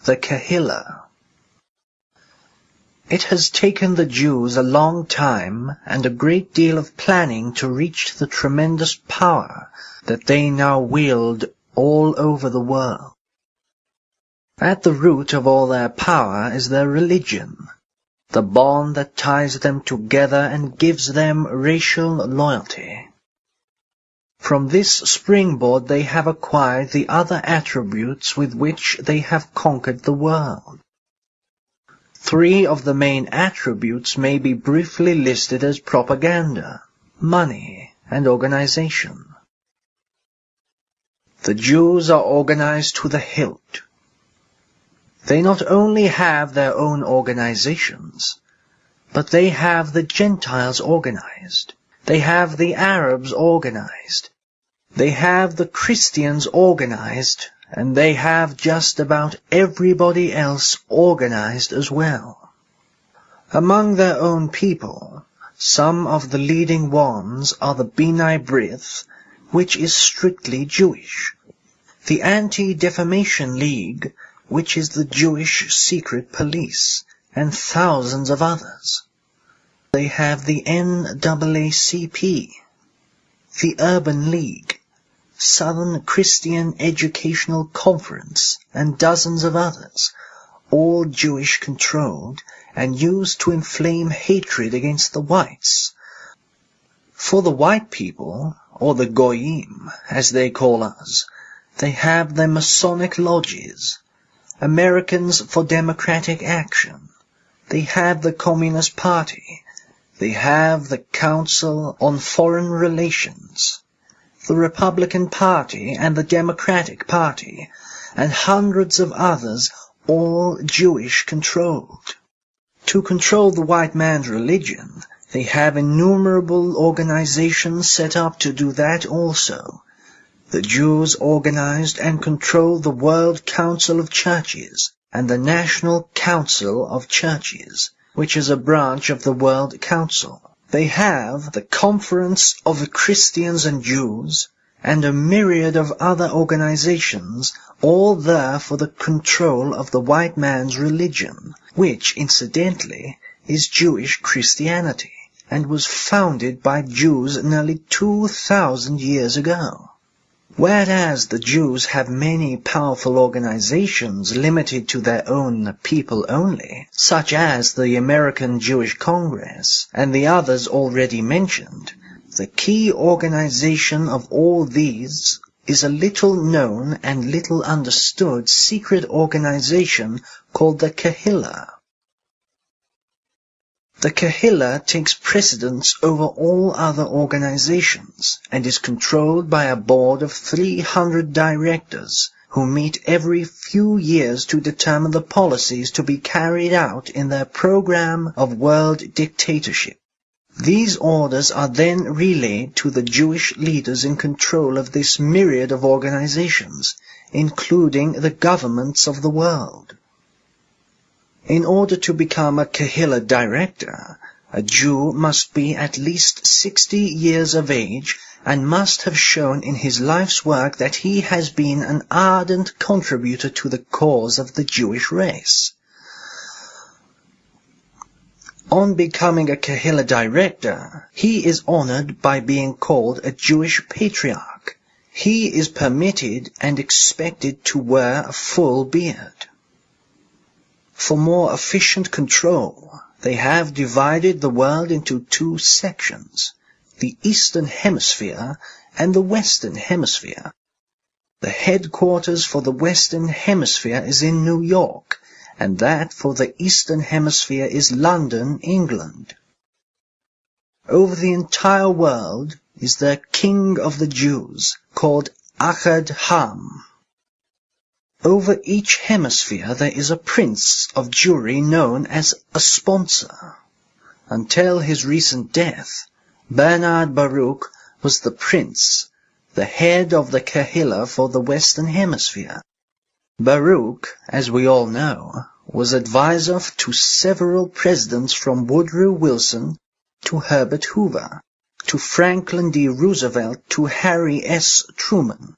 the Kehillah. It has taken the Jews a long time and a great deal of planning to reach the tremendous power that they now wield all over the world. At the root of all their power is their religion, the bond that ties them together and gives them racial loyalty. From this springboard they have acquired the other attributes with which they have conquered the world. 3 of the main attributes may be briefly listed as propaganda, money, and organization. The Jews are organized to the hilt. They not only have their own organizations, but they have the Gentiles organized. They have the Arabs organized. They have the Christians organized, and they have just about everybody else organized as well. Among their own people, some of the leading ones are the B'nai B'rith, which is strictly Jewish, the Anti-Defamation League, which is the Jewish secret police, and thousands of others. They have the NAACP, the Urban League, Southern Christian Educational Conference, and dozens of others, all Jewish-controlled and used to inflame hatred against the whites. For the white people, or the Goyim, as they call us, they have their Masonic lodges, Americans for Democratic Action. They have the Communist Party. They have the Council on Foreign Relations, the Republican Party and the Democratic Party, and hundreds of others, all Jewish-controlled. To control the white man's religion, they have innumerable organizations set up to do that also. The Jews organized and controlled the World Council of Churches and the National Council of Churches, which is a branch of the World Council. They have the Conference of the Christians and Jews and a myriad of other organizations, all there for the control of the white man's religion, which, incidentally, is Jewish Christianity, and was founded by Jews nearly 2,000 years ago. Whereas the Jews have many powerful organizations limited to their own people only, such as the American Jewish Congress and the others already mentioned, the key organization of all these is a little known and little understood secret organization called the Kehillah. The Kehillah takes precedence over all other organizations and is controlled by a board of 300 directors who meet every few years to determine the policies to be carried out in their program of world dictatorship. These orders are then relayed to the Jewish leaders in control of this myriad of organizations, including the governments of the world. In order to become a Kehillah director, a Jew must be at least 60 years of age and must have shown in his life's work that he has been an ardent contributor to the cause of the Jewish race. On becoming a Kehillah director, he is honored by being called a Jewish patriarch. He is permitted and expected to wear a full beard. For more efficient control, they have divided the world into 2 sections, the Eastern Hemisphere and the Western Hemisphere. The headquarters for the Western Hemisphere is in New York, and that for the Eastern Hemisphere is London, England. Over the entire world is there King of the Jews, called Achad Ham. Over each hemisphere there is a prince of Jewry known as a sponsor. Until his recent death, Bernard Baruch was the prince, the head of the Kehillah for the Western Hemisphere. Baruch, as we all know, was advisor to several presidents from Woodrow Wilson to Herbert Hoover, to Franklin D. Roosevelt to Harry S. Truman.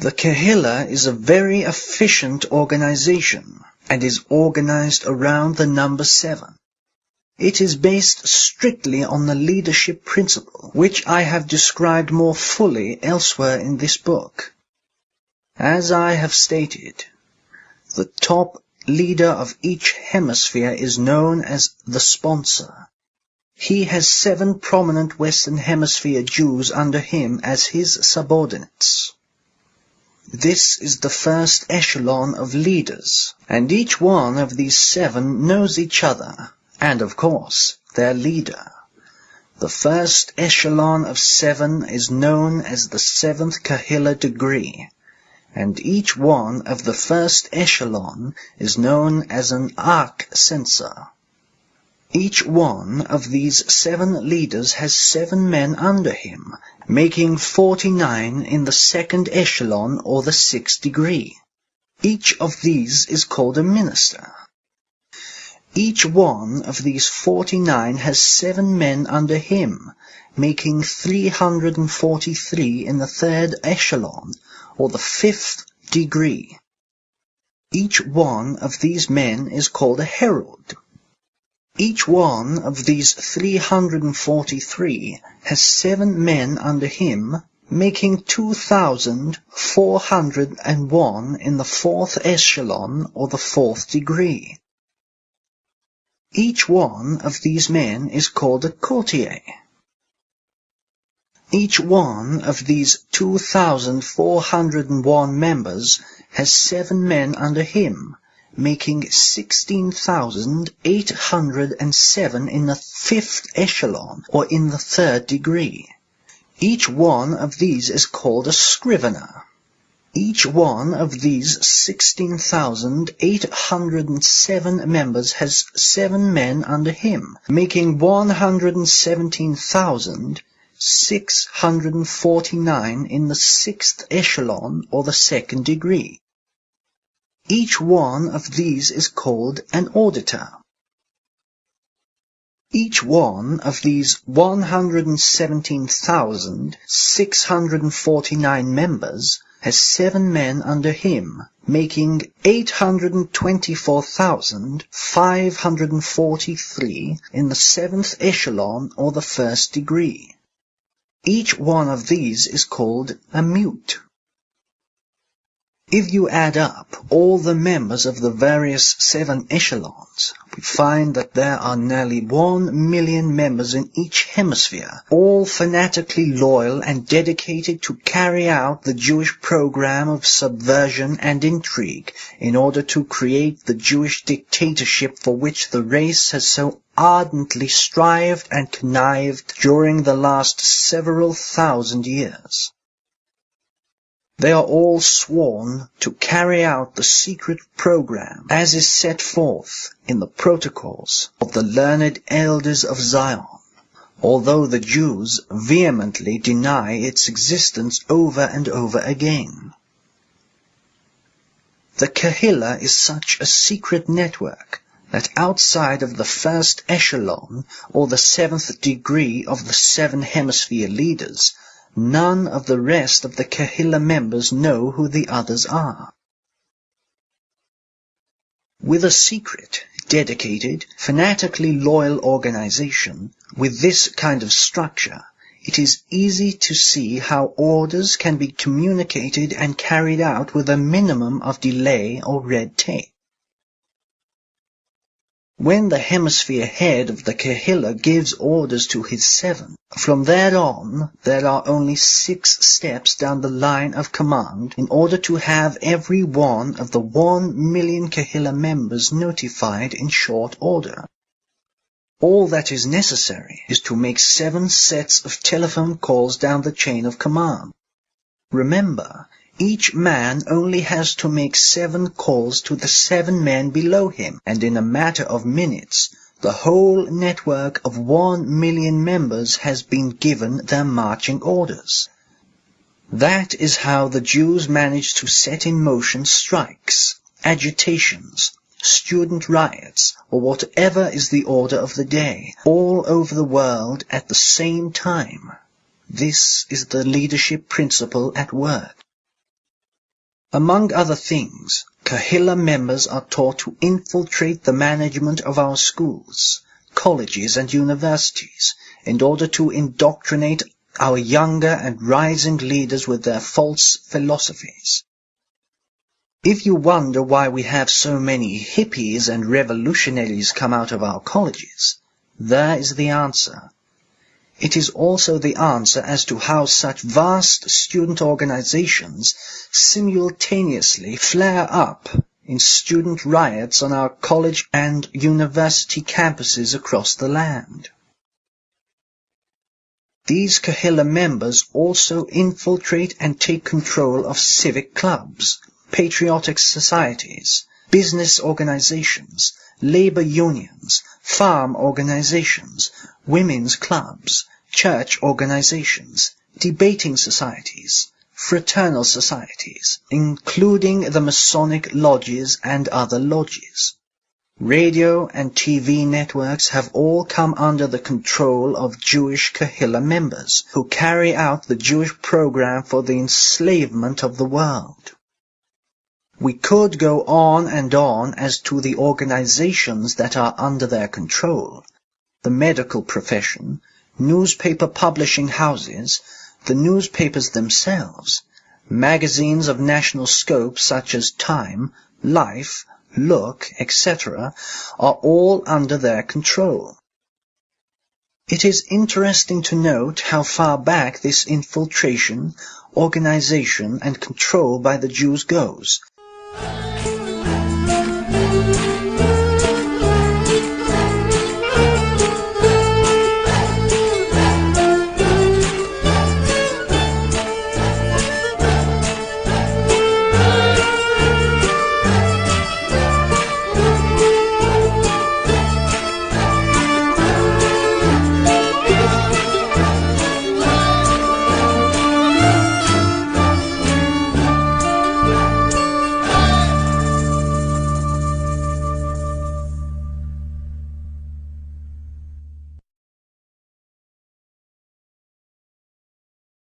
The Kehillah is a very efficient organization and is organized around the number 7. It is based strictly on the leadership principle, which I have described more fully elsewhere in this book. As I have stated, the top leader of each hemisphere is known as the sponsor. He has 7 prominent Western Hemisphere Jews under him as his subordinates. This is the first echelon of leaders, and each one of these 7 knows each other, and of course, their leader. The first echelon of 7 is known as the 7th Kehillah degree, and each one of the first echelon is known as an arc censor. Each one of these 7 leaders has 7 men under him, making 49 in the second echelon or the 6th degree. Each of these is called a minister. Each one of these 49 has 7 men under him, making 343 in the third echelon, or the 5th degree. Each one of these men is called a herald. Each one of these 343 has 7 men under him, making 2,401 in the 4th echelon, or the 4th degree. Each one of these men is called a courtier. Each one of these 2,401 members has 7 men under him, making 16,807 in the 5th echelon, or in the 3rd degree. Each one of these is called a scrivener. Each one of these 16,807 members has 7 men under him, making 117,649 in the 6th echelon, or the 2nd degree. Each one of these is called an auditor. Each one of these 117,649 members has 7 men under him, making 824,543 in the 7th echelon, or the 1st degree. Each one of these is called a mute. If you add up all the members of the various 7 echelons, we find that there are nearly 1 million members in each hemisphere, all fanatically loyal and dedicated to carry out the Jewish program of subversion and intrigue in order to create the Jewish dictatorship for which the race has so ardently strived and connived during the last several thousand years. They are all sworn to carry out the secret program as is set forth in the protocols of the learned elders of Zion, although the Jews vehemently deny its existence over and over again. The Kehillah is such a secret network that outside of the first echelon or the 7th degree of the 7 hemisphere leaders, none of the rest of the Kehillah members know who the others are. With a secret, dedicated, fanatically loyal organization, with this kind of structure, it is easy to see how orders can be communicated and carried out with a minimum of delay or red tape. When the hemisphere head of the Kehillah gives orders to his 7, from there on there are only 6 steps down the line of command in order to have every one of the 1 million Kehillah members notified in short order. All that is necessary is to make 7 sets of telephone calls down the chain of command. Remember, each man only has to make 7 calls to the 7 men below him, and in a matter of minutes, the whole network of 1 million members has been given their marching orders. That is how the Jews manage to set in motion strikes, agitations, student riots, or whatever is the order of the day, all over the world at the same time. This is the leadership principle at work. Among other things, Kehillah members are taught to infiltrate the management of our schools, colleges and universities in order to indoctrinate our younger and rising leaders with their false philosophies. If you wonder why we have so many hippies and revolutionaries come out of our colleges, there is the answer. It is also the answer as to how such vast student organizations simultaneously flare up in student riots on our college and university campuses across the land. These Kehillah members also infiltrate and take control of civic clubs, patriotic societies, business organizations, labor unions, farm organizations, women's clubs, church organizations, debating societies, fraternal societies, including the Masonic lodges and other lodges. Radio and TV networks have all come under the control of Jewish Kehillah members, who carry out the Jewish program for the enslavement of the world. We could go on and on as to the organizations that are under their control: the medical profession, newspaper publishing houses, the newspapers themselves, magazines of national scope such as Time, Life, Look, etc., are all under their control. It is interesting to note how far back this infiltration, organization, and control by the Jews goes.